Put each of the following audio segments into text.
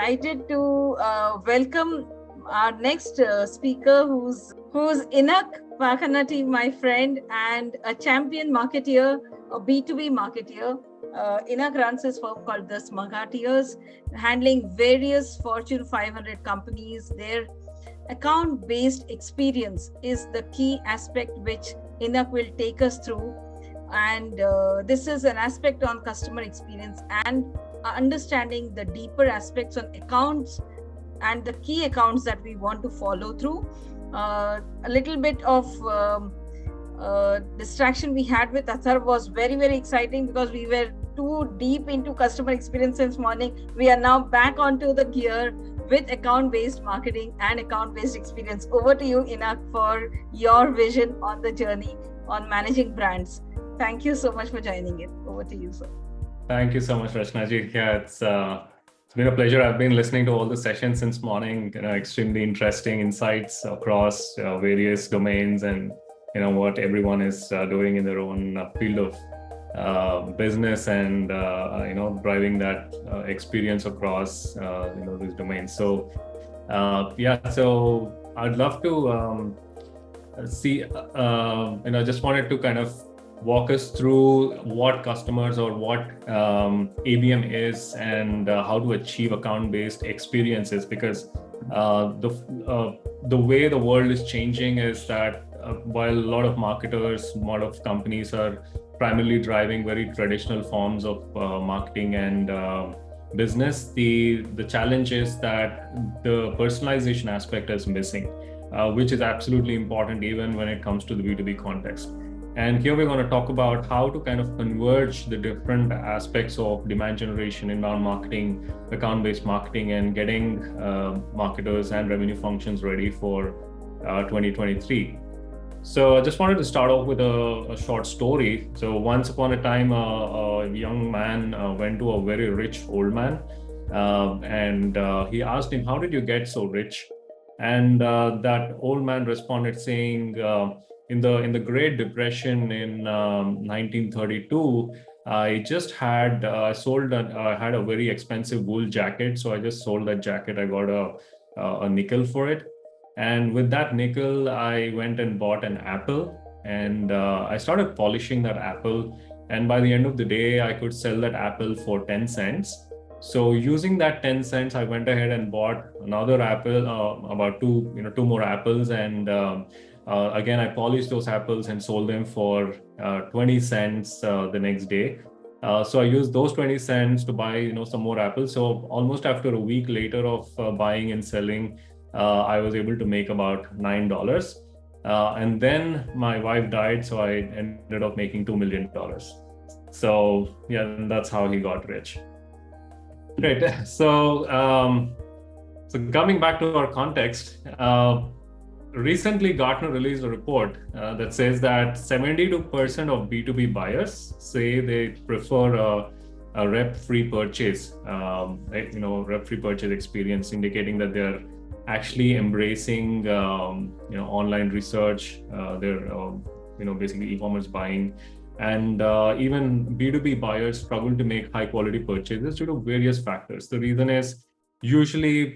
delighted to welcome our next speaker, who's Enoch Pakanati, my friend, and a champion marketeer, a B2B marketeer. Enoch runs his firm called the Smarketeers, handling various Fortune 500 companies. Their account-based experience is the key aspect which Enoch will take us through. And this is an aspect on customer experience and understanding the deeper aspects on accounts and the key accounts that we want to follow through. A little bit of distraction we had with Athar was very, very exciting because we were too deep into customer experience since morning. We are now back onto the gear with account-based marketing and account-based experience. Over to you, Enoch, for your vision on the journey on managing brands. Thank you so much for joining in. Over to you, sir. Thank you so much, Rachnaji. Yeah, it's been a pleasure. I've been listening to all the sessions since morning. Extremely interesting insights across various domains, and what everyone is doing in their own field of business, and driving that experience across these domains. So so I'd love to see. Just wanted to kind of walk us through what customers or what ABM is, and how to achieve account-based experiences, because the way the world is changing is that while a lot of marketers, a lot of companies are primarily driving very traditional forms of marketing and business, the challenge is that the personalization aspect is missing, which is absolutely important even when it comes to the B2B context. And here we're going to talk about how to kind of converge the different aspects of demand generation, inbound marketing, account-based marketing, and getting marketers and revenue functions ready for 2023. So I just wanted to start off with a short story. So once upon a time, a young man went to a very rich old man, and he asked him, "How did you get so rich?" And that old man responded saying, in the Great Depression in 1932, I just had I had a very expensive wool jacket, so I just sold that jacket. I got a nickel for it, and with that nickel, I went and bought an apple, and I started polishing that apple. And by the end of the day, I could sell that apple for 10 cents. So using that 10 cents, I went ahead and bought another apple, about two more apples, and again, I polished those apples and sold them for 20 cents the next day. So I used those 20 cents to buy, some more apples. So almost after a week later of buying and selling, I was able to make about $9. And then my wife died, so I ended up making $2 million. So yeah, that's how he got rich. Great. So coming back to our context, recently, Gartner released a report that says that 72% of B2B buyers say they prefer a rep-free purchase, rep-free purchase experience, indicating that they're actually embracing, online research, they're, basically e-commerce buying. And even B2B buyers struggle to make high-quality purchases due to various factors. The reason is, usually,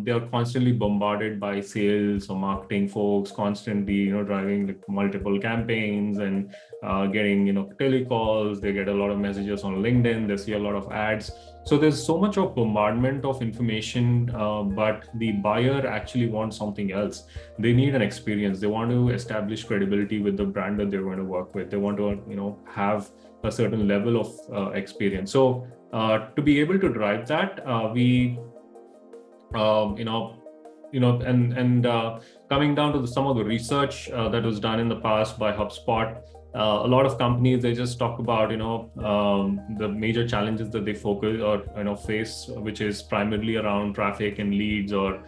they are constantly bombarded by sales or marketing folks, constantly, driving multiple campaigns and getting, telecalls. They get a lot of messages on LinkedIn. They see a lot of ads. So there's so much of bombardment of information, but the buyer actually wants something else. They need an experience. They want to establish credibility with the brand that they're going to work with. They want to, have a certain level of experience. So to be able to drive that, we coming down to some of the research that was done in the past by HubSpot, a lot of companies, they just talk about, the major challenges that they focus or, face, which is primarily around traffic and leads, or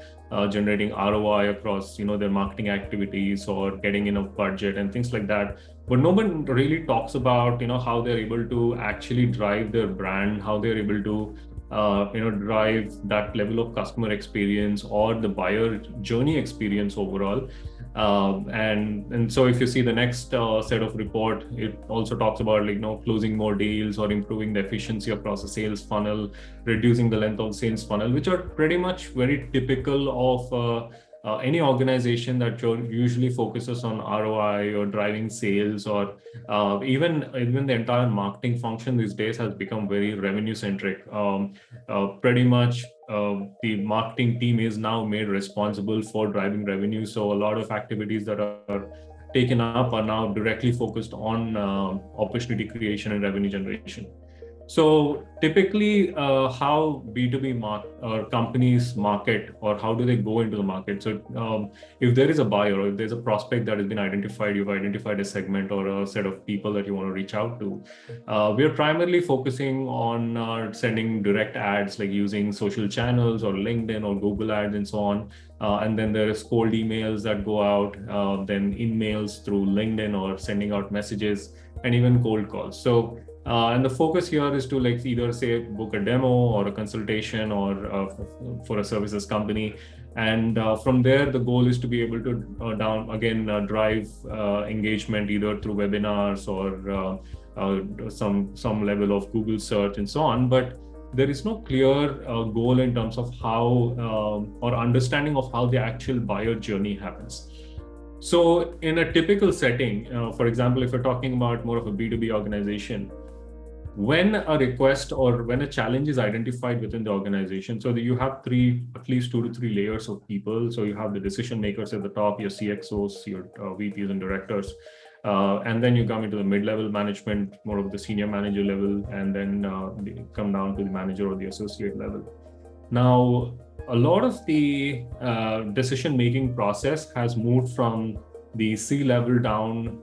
generating ROI across, their marketing activities, or getting enough budget and things like that. But no one really talks about, how they're able to actually drive their brand, how they're able to drive that level of customer experience or the buyer journey experience overall. And so if you see the next set of report, it also talks about closing more deals or improving the efficiency across the sales funnel, reducing the length of sales funnel, which are pretty much very typical of any organization that usually focuses on ROI or driving sales, or even the entire marketing function these days has become very revenue centric. Pretty much the marketing team is now made responsible for driving revenue. So a lot of activities that are taken up are now directly focused on opportunity creation and revenue generation. So typically, how B2B companies market, or how do they go into the market? So if there is a buyer, or if there's a prospect that has been identified, you've identified a segment or a set of people that you want to reach out to. We are primarily focusing on sending direct ads, like using social channels or LinkedIn or Google ads and so on. And then there is cold emails that go out, then in-mails through LinkedIn, or sending out messages, and even cold calls. So and the focus here is to either say book a demo or a consultation, or for a services company. And from there, the goal is to be able to drive engagement either through webinars or some level of Google search and so on. But there is no clear goal in terms of how or understanding of how the actual buyer journey happens. So in a typical setting, for example, if you're talking about more of a B2B organization, when a request or when a challenge is identified within the organization, so that you have at least 2 to 3 layers of people. So you have the decision makers at the top, your CXOs, your VPs and directors. And then you come into the mid-level management, more of the senior manager level, and then come down to the manager or the associate level. Now, a lot of the decision-making process has moved from the C-level down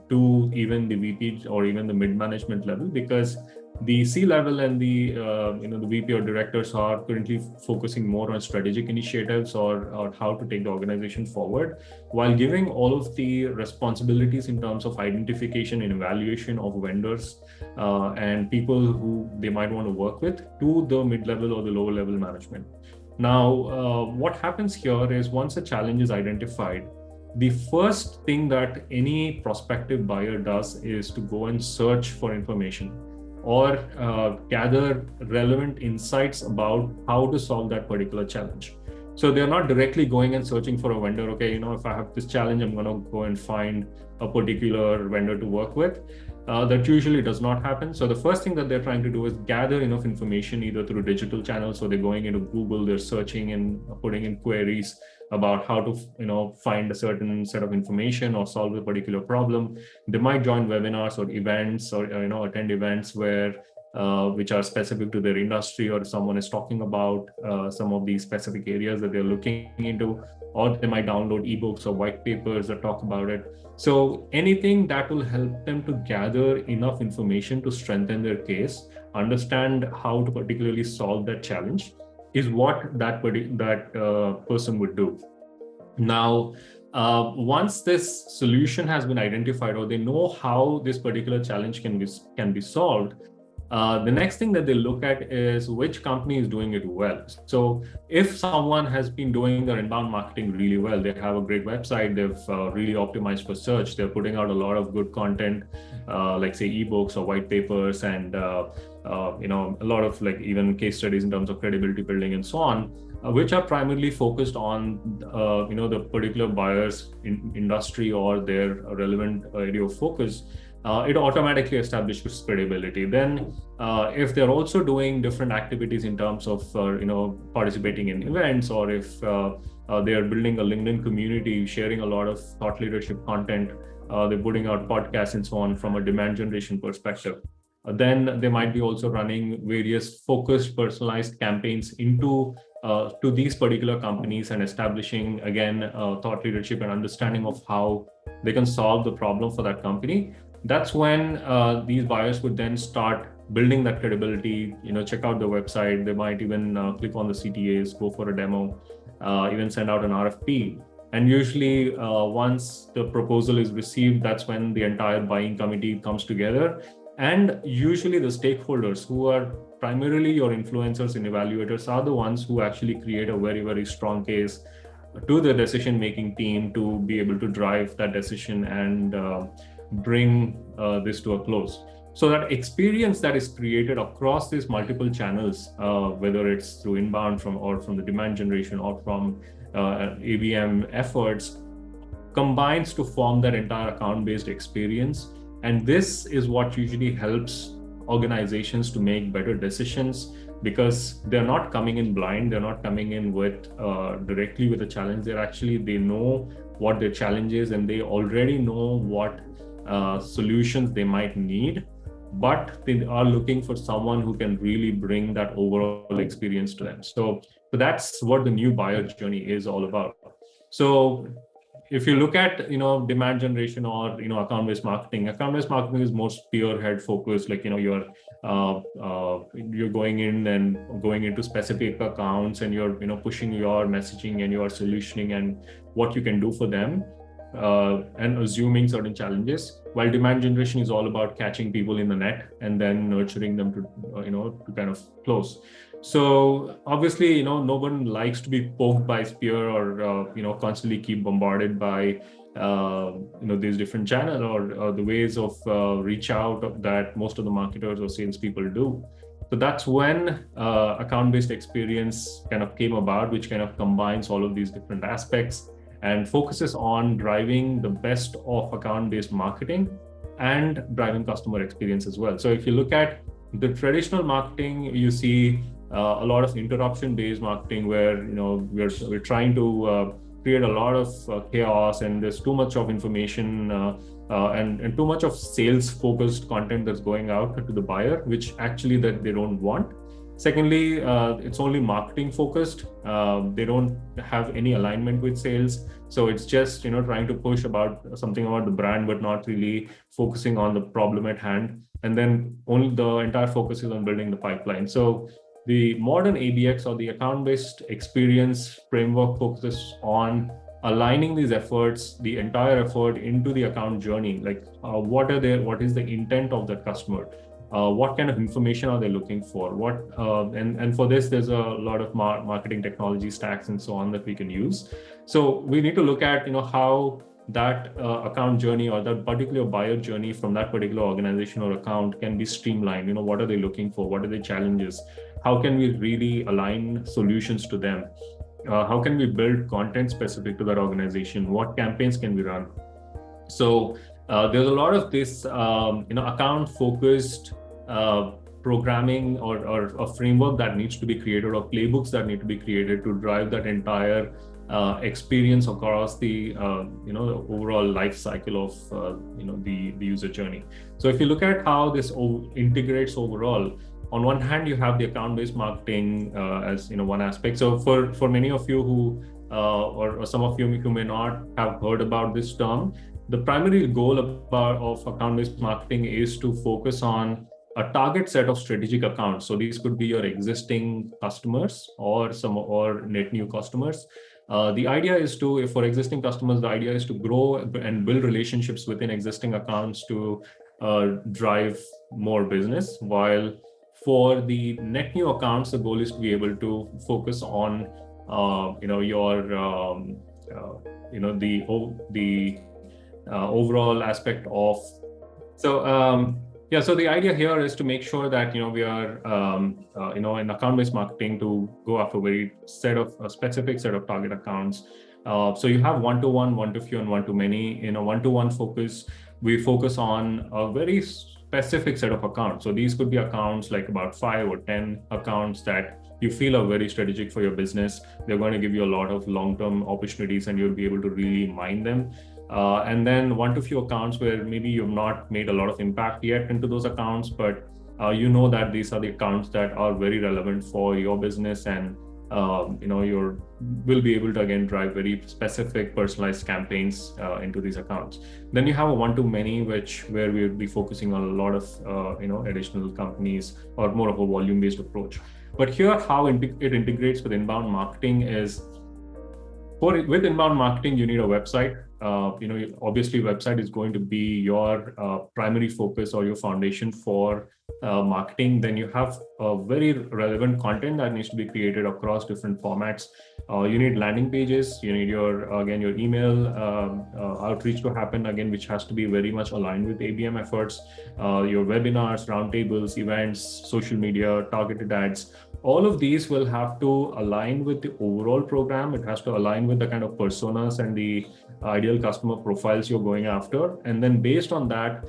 to even the VP or even the mid-management level, because the C-level and the the VP or directors are currently focusing more on strategic initiatives or how to take the organization forward, while giving all of the responsibilities in terms of identification and evaluation of vendors and people who they might want to work with to the mid-level or the lower-level management. Now, what happens here is once a challenge is identified, the first thing that any prospective buyer does is to go and search for information or gather relevant insights about how to solve that particular challenge. So they're not directly going and searching for a vendor. Okay, if I have this challenge, I'm going to go and find a particular vendor to work with. That usually does not happen. So the first thing that they're trying to do is gather enough information either through digital channels. So they're going into Google, they're searching and putting in queries about how to find a certain set of information or solve a particular problem. They might join webinars or events or attend events where which are specific to their industry, or someone is talking about some of these specific areas that they're looking into, or they might download ebooks or white papers that talk about it. So anything that will help them to gather enough information to strengthen their case, understand how to particularly solve that challenge, is what that person would do. Now, once this solution has been identified, or they know how this particular challenge can be solved, the next thing that they look at is which company is doing it well. So if someone has been doing their inbound marketing really well, they have a great website, they've really optimized for search, they're putting out a lot of good content, like say ebooks or white papers, and a lot of even case studies in terms of credibility building and so on, which are primarily focused on the particular buyer's industry or their relevant area of focus. It automatically establishes credibility. Then if they're also doing different activities in terms of participating in events, or if they are building a LinkedIn community, sharing a lot of thought leadership content, they're putting out podcasts and so on from a demand generation perspective. Then they might be also running various focused, personalized campaigns into to these particular companies and establishing again thought leadership and understanding of how they can solve the problem for that company. That's when these buyers would then start building that credibility, check out the website. They might even click on the CTAs, go for a demo, even send out an RFP. And usually once the proposal is received, that's when the entire buying committee comes together. And usually the stakeholders, who are primarily your influencers and evaluators, are the ones who actually create a very, very strong case to the decision-making team to be able to drive that decision and bring this to a close. So that experience that is created across these multiple channels, whether it's through inbound from the demand generation or from ABM efforts, combines to form that entire account-based experience. And this is what usually helps organizations to make better decisions, because they're not coming in blind, they're not coming in with directly with a challenge. They know what their challenge is, and they already know what solutions they might need, but they are looking for someone who can really bring that overall experience to them. So that's what the new buyer journey is all about. So if you look at demand generation or account-based marketing is more spearhead focused. Like you're going in and going into specific accounts, and you're pushing your messaging and your solutioning and what you can do for them, and assuming certain challenges, while demand generation is all about catching people in the net and then nurturing them to to kind of close. So obviously, no one likes to be poked by spear or constantly keep bombarded by these different channels or the ways of reach out that most of the marketers or salespeople do. So that's when account-based experience kind of came about, which kind of combines all of these different aspects and focuses on driving the best of account-based marketing and driving customer experience as well. So if you look at the traditional marketing, you see a lot of interruption-based marketing where we're trying to create a lot of chaos, and there's too much of information and too much of sales-focused content that's going out to the buyer, which actually that they don't want. Secondly, it's only marketing focused. They don't have any alignment with sales. So it's just, trying to push about something about the brand, but not really focusing on the problem at hand. And then only the entire focus is on building the pipeline. So the modern ABX or the account-based experience framework focuses on aligning these efforts, the entire effort into the account journey. Like what is the intent of that customer? What kind of information are they looking for? And for this, there's a lot of marketing technology stacks and so on that we can use. So we need to look at how that account journey or that particular buyer journey from that particular organization or account can be streamlined. What are they looking for? What are the challenges? How can we really align solutions to them? How can we build content specific to that organization? What campaigns can we run? So there's a lot of this account focused programming or a framework that needs to be created, or playbooks that need to be created to drive that entire experience across the the overall life cycle of the user journey. So if you look at how this integrates overall, on one hand you have the account-based marketing as one aspect. So for many of you who or some of you who may not have heard about this term, the primary goal of account-based marketing is to focus on a target set of strategic accounts. So these could be your existing customers or net new customers. The idea is for existing customers, the idea is to grow and build relationships within existing accounts to drive more business. While for the net new accounts, the goal is to be able to focus on the overall aspect of. So the idea here is to make sure that we are in account-based marketing to go after a specific set of target accounts. So you have one-to-one, one-to-few, and one-to-many. One-to-one focus, we focus on a very specific set of accounts. So these could be accounts like about 5 or 10 accounts that you feel are very strategic for your business. They're going to give you a lot of long-term opportunities, and you'll be able to really mine them. And then one-to-few accounts where maybe you've not made a lot of impact yet into those accounts, but that these are the accounts that are very relevant for your business, and you will be able to again drive very specific personalized campaigns into these accounts. Then you have a one-to-many, where we'll be focusing on a lot of additional companies, or more of a volume-based approach. But here, how it integrates with inbound marketing is, with inbound marketing, you need a website. Obviously, website is going to be your primary focus or your foundation for marketing, then you have very relevant content that needs to be created across different formats. You need landing pages, you need your email outreach to happen, again, which has to be very much aligned with ABM efforts, your webinars, roundtables, events, social media, targeted ads. All of these will have to align with the overall program. It has to align with the kind of personas and the ideal customer profiles you're going after. And then based on that,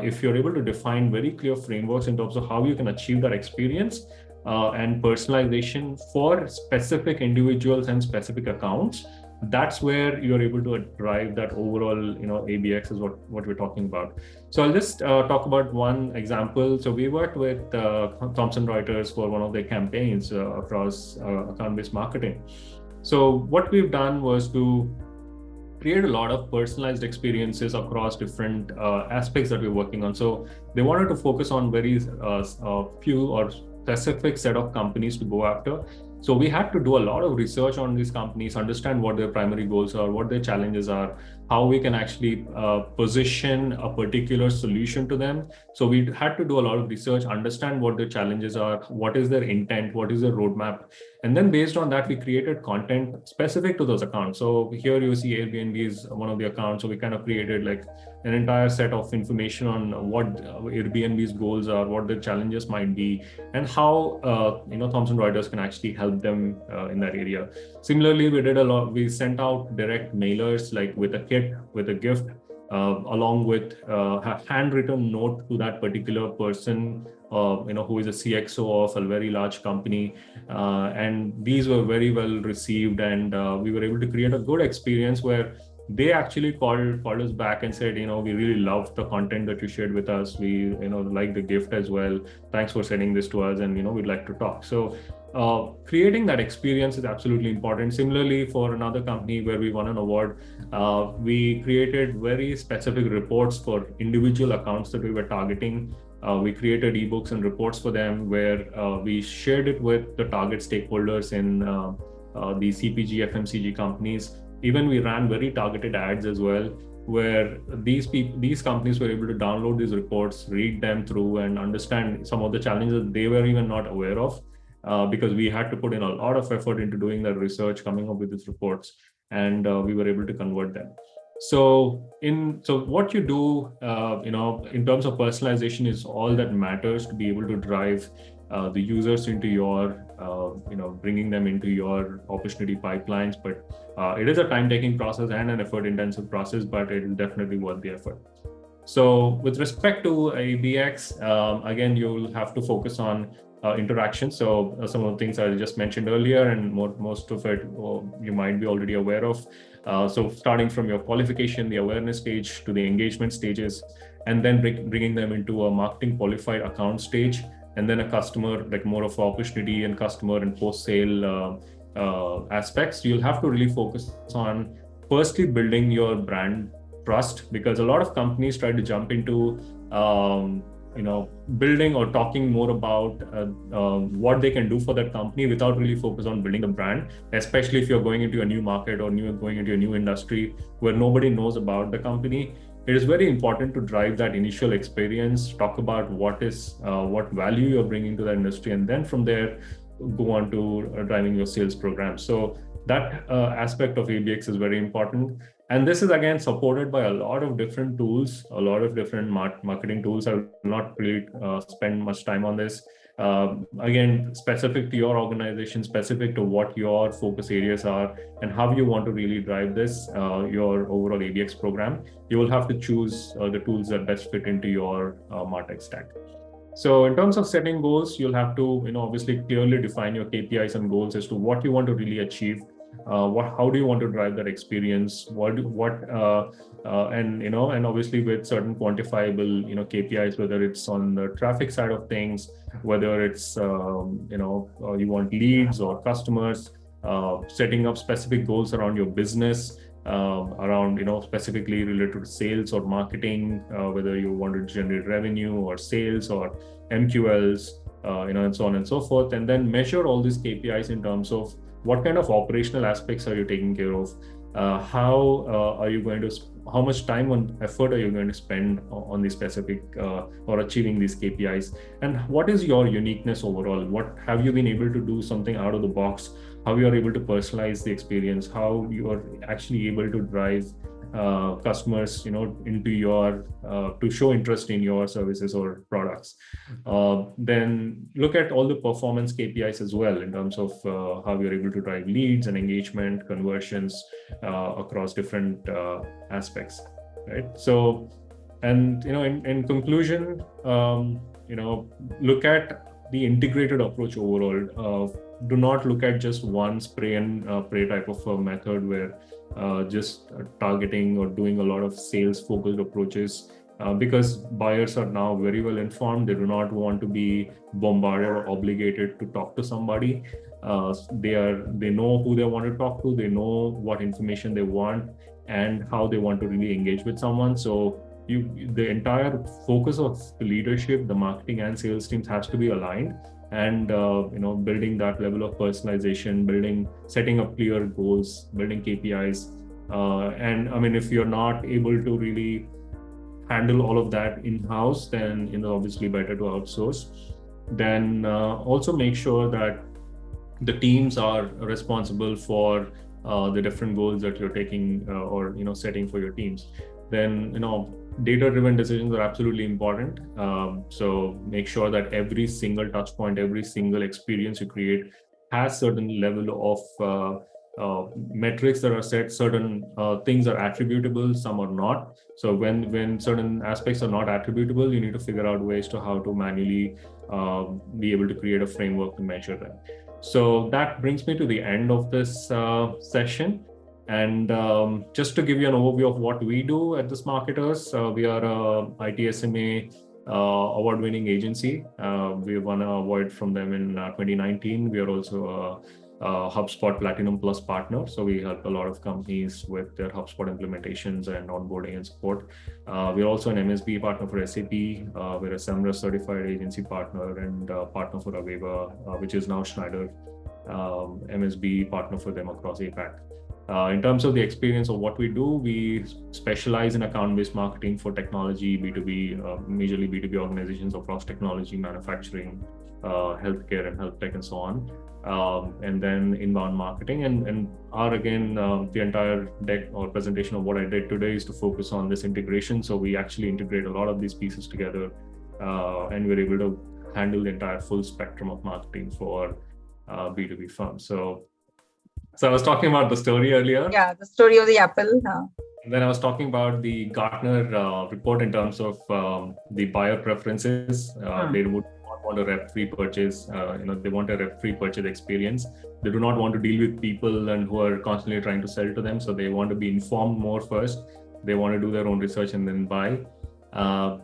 if you're able to define very clear frameworks in terms of how you can achieve that experience and personalization for specific individuals and specific accounts, that's where you're able to drive that overall, ABX is what we're talking about. So I'll just talk about one example. So we worked with Thomson Reuters for one of their campaigns across account-based marketing. So what we've done was to create a lot of personalized experiences across different aspects that we're working on. So they wanted to focus on very few or specific set of companies to go after. So we had to do a lot of research on these companies, understand what their primary goals are, what their challenges are, how we can actually position a particular solution to them. So we had to do a lot of research, understand what their challenges are, what is their intent, what is their roadmap. And then based on that, we created content specific to those accounts. So here you see Airbnb is one of the accounts. So we kind of created like an entire set of information on what Airbnb's goals are, what their challenges might be, and how Thomson Reuters can actually help them in that area. Similarly, we did a lot. We sent out direct mailers like with a kit, with a gift, along with a handwritten note to that particular person, who is a CXO of a very large company. And these were very well received, and we were able to create a good experience where they actually called us back and said, we really loved the content that you shared with us. We, like the gift as well. Thanks for sending this to us, and we'd like to talk. So creating that experience is absolutely important. Similarly, for another company where we won an award, we created very specific reports for individual accounts that we were targeting. We created ebooks and reports for them where we shared it with the target stakeholders in the CPG, FMCG companies. Even we ran very targeted ads as well, where these companies were able to download these reports, read them through, and understand some of the challenges they were even not aware of, because we had to put in a lot of effort into doing that research, coming up with these reports, and we were able to convert them. So what you do, in terms of personalization is all that matters to be able to drive the users into your, bringing them into your opportunity pipelines. But it is a time-taking process and an effort-intensive process, but it is definitely worth the effort. So with respect to ABX, again, you'll have to focus on interaction. So some of the things I just mentioned earlier, and most of it you might be already aware of. So starting from your qualification, the awareness stage, to the engagement stages, and then bringing them into a marketing qualified account stage, and then a customer, like more of opportunity and customer and post-sale aspects. You'll have to really focus on firstly building your brand trust, because a lot of companies try to jump into building or talking more about what they can do for that company without really focus on building the brand, especially if you're going into a new market or going into a new industry where nobody knows about the company. It is very important to drive that initial experience, talk about what value you're bringing to that industry, and then from there go on to driving your sales program. So that aspect of ABX is very important. And this is again supported by a lot of different tools, a lot of different marketing tools. I will not really spend much time on this. Again, specific to your organization, specific to what your focus areas are and how you want to really drive this, your overall ABX program, you will have to choose the tools that best fit into your MarTech stack. So in terms of setting goals, you'll have to, obviously clearly define your KPIs and goals as to what you want to really achieve. How do you want to drive that experience? And obviously with certain quantifiable, KPIs, whether it's on the traffic side of things, whether it's, you want leads or customers, setting up specific goals around your business, around, specifically related to sales or marketing, whether you want to generate revenue or sales or MQLs, and so on and so forth. And then measure all these KPIs in terms of what kind of operational aspects are you taking care of? How are you going to how much time and effort are you going to spend on the specific or achieving these KPIs, and what is your uniqueness overall? What have you been able to do something out of the box? How you are able to personalize the experience? How you are actually able to drive customers, into your to show interest in your services or products. Then look at all the performance KPIs as well in terms of how you're able to drive leads and engagement, conversions across different aspects, right? So, and in conclusion, look at the integrated approach overall. Do not look at just one spray and pray type of a method where just targeting or doing a lot of sales focused approaches, because buyers are now very well informed. They do not want to be bombarded or obligated to talk to somebody. They know who they want to talk to. They know what information they want and how they want to really engage with someone. So the entire focus of the leadership, the marketing and sales teams has to be aligned, and building that level of personalization, setting up clear goals, building KPIs, and I mean, if you're not able to really handle all of that in-house, then obviously better to outsource. Then also make sure that the teams are responsible for the different goals that you're taking or setting for your teams. Then data-driven decisions are absolutely important. So make sure that every single touch point, every single experience you create has certain level of metrics that are set. Certain things are attributable, some are not. So when certain aspects are not attributable, you need to figure out ways to how to manually be able to create a framework to measure them. So that brings me to the end of this session. And just to give you an overview of what we do at This Marketers, we are a ITSMA award-winning agency. We won an award from them in 2019. We are also a HubSpot Platinum Plus partner. So we help a lot of companies with their HubSpot implementations and onboarding and support. We're also an MSB partner for SAP. We're a Semrush certified agency partner and partner for Aveva, which is now Schneider, MSB partner for them across APAC. In terms of the experience of what we do, we specialize in account-based marketing for technology, B2B, majorly B2B organizations across technology, manufacturing, healthcare and health tech and so on. And then inbound marketing, and the entire deck or presentation of what I did today is to focus on this integration. So we actually integrate a lot of these pieces together, and we're able to handle the entire full spectrum of marketing for B2B firms. So I was talking about the story earlier. Yeah, the story of the apple. And then I was talking about the Gartner report in terms of the buyer preferences. They would not want a rep-free purchase. They want a rep-free purchase experience. They do not want to deal with people and who are constantly trying to sell to them. So they want to be informed more first. They want to do their own research and then buy.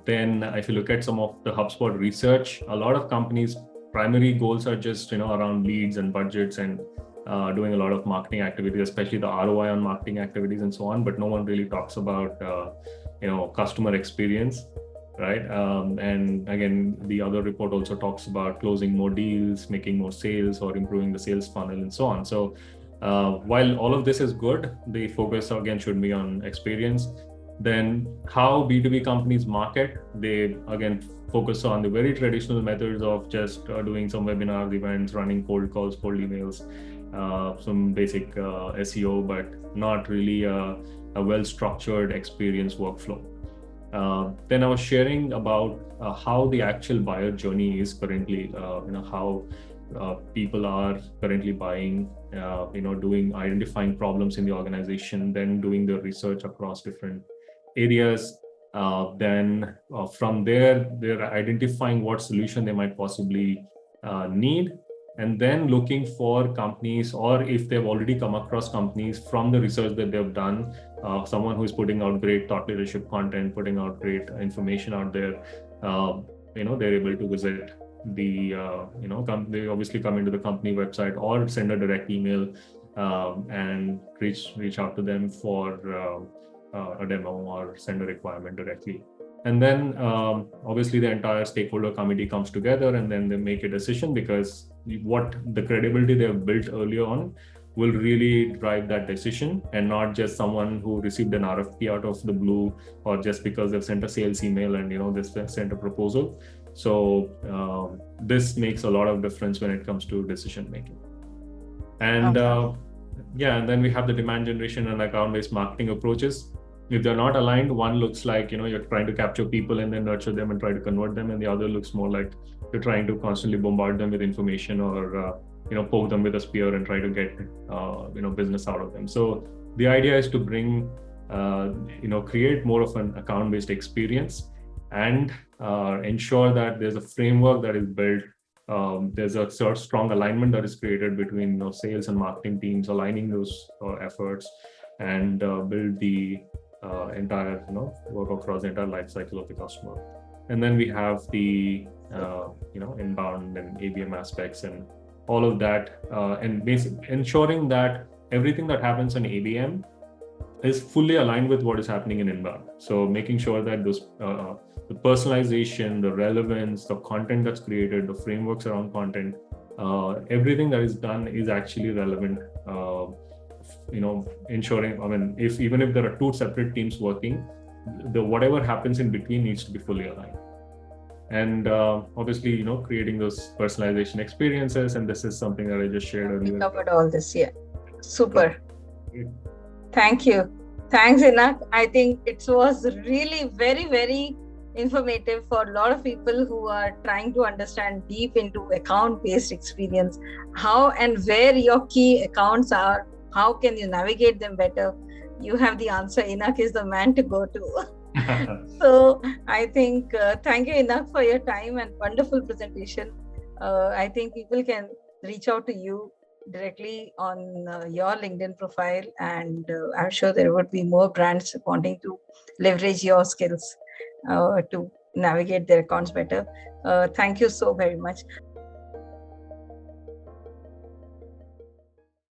Then if you look at some of the HubSpot research, a lot of companies' primary goals are just around leads and budgets and doing a lot of marketing activities, especially the ROI on marketing activities and so on, but no one really talks about customer experience, right? And again, the other report also talks about closing more deals, making more sales, or improving the sales funnel and so on. So while all of this is good, the focus again should be on experience. Then how B2B companies market, they again focus on the very traditional methods of just doing some webinars, events, running cold calls, cold emails, some basic SEO, but not really a well-structured experience workflow. Then I was sharing about how the actual buyer journey is currently, how people are currently buying, identifying problems in the organization, then doing the research across different areas. Then from there, they're identifying what solution they might possibly need, and then looking for companies, or if they've already come across companies from the research that they've done, someone who is putting out great thought leadership content, putting out great information out there, they're able to visit the, they obviously come into the company website or send a direct email and reach out to them for a demo or send a requirement directly. And then obviously the entire stakeholder committee comes together and then they make a decision, because what the credibility they have built earlier on will really drive that decision, and not just someone who received an RFP out of the blue, or just because they've sent a sales email and they've sent a proposal. So this makes a lot of difference when it comes to decision making. And and then we have the demand generation and account-based marketing approaches. If they're not aligned, one looks like you're trying to capture people and then nurture them and try to convert them, and the other looks more like you're trying to constantly bombard them with information, or poke them with a spear and try to get business out of them. So the idea is to bring create more of an account-based experience, and ensure that there's a framework that is built. There's a sort of strong alignment that is created between sales and marketing teams, aligning those efforts, and build the entire work across the entire life cycle of the customer. And then we have the inbound and ABM aspects and all of that, and basically ensuring that everything that happens in ABM is fully aligned with what is happening in inbound. So making sure that those the personalization, the relevance, the content that's created, the frameworks around content, everything that is done is actually relevant. Ensuring, even if there are two separate teams working, the whatever happens in between needs to be fully aligned. And obviously, creating those personalization experiences. And this is something that I just shared earlier. We covered all this, yeah. Super. Thank you. Thanks, Enoch. I think it was really very, very informative for a lot of people who are trying to understand deep into account-based experience, how and where your key accounts are, how can you navigate them better. You have the answer. Enoch is the man to go to. So I think, thank you, Enoch, for your time and wonderful presentation. I think people can reach out to you directly on your LinkedIn profile, and I'm sure there would be more brands wanting to leverage your skills to navigate their accounts better. Thank you so very much.